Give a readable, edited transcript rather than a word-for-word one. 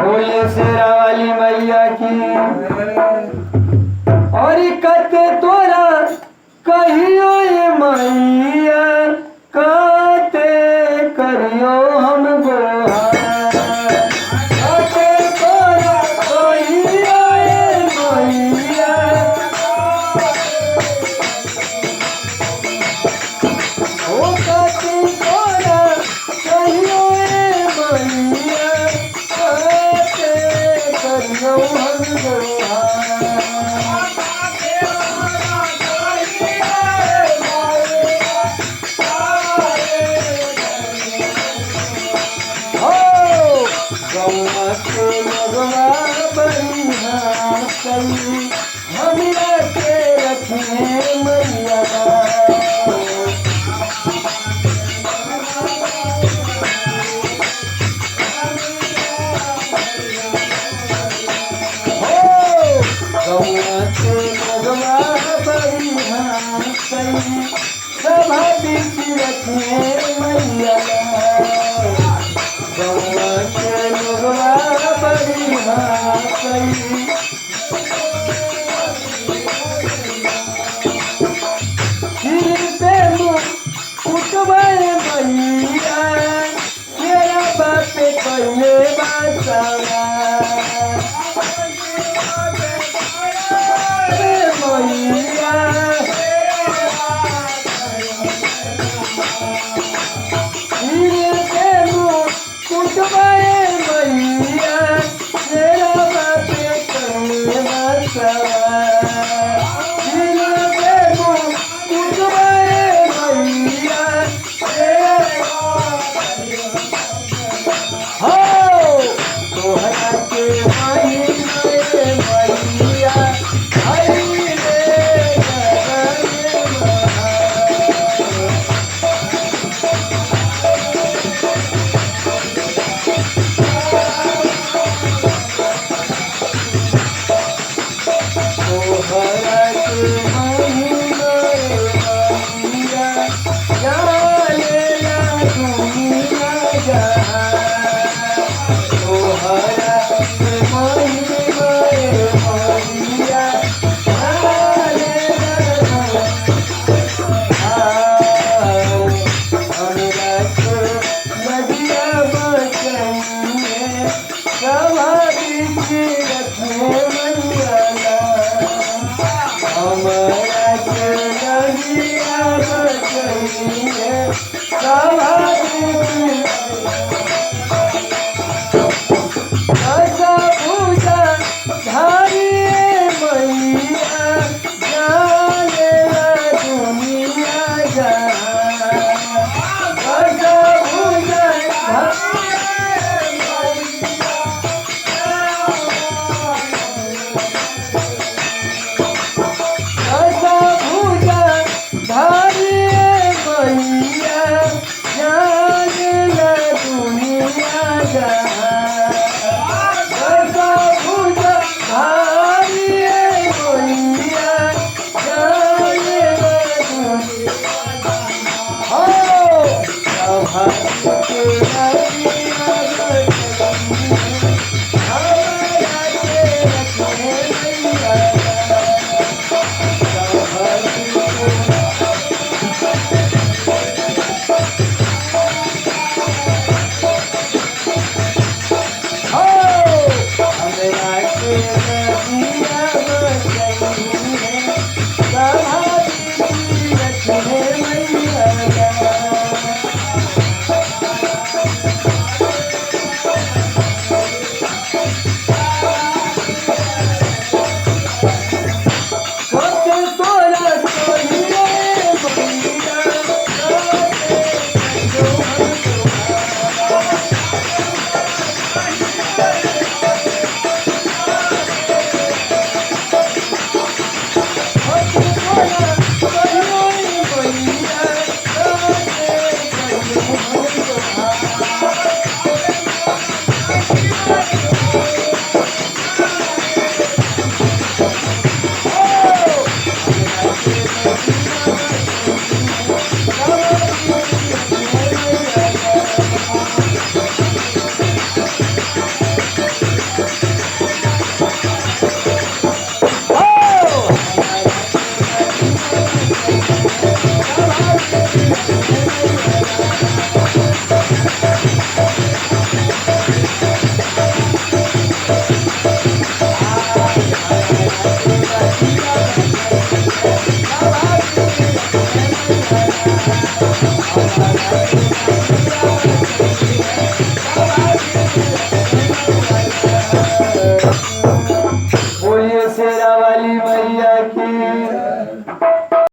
बोले शेरा वाली मैया की। और कत तोरा कहियो ये मैया काते करियो हम गोहार। कत तोरा कहियो ये मैया ओ कत तोरा कहियो ये मैया काते करियो हम गोहार। हमरा के रखे मैया सभा बीच रखे मैया गौआ के लोगवा बड़ी हाथई। सिर पे उठवाए मैया तेरा बाप कइले बासवा मैया सिर पे उठवाए मैया तेरा बाप कइले बासवा। Come on,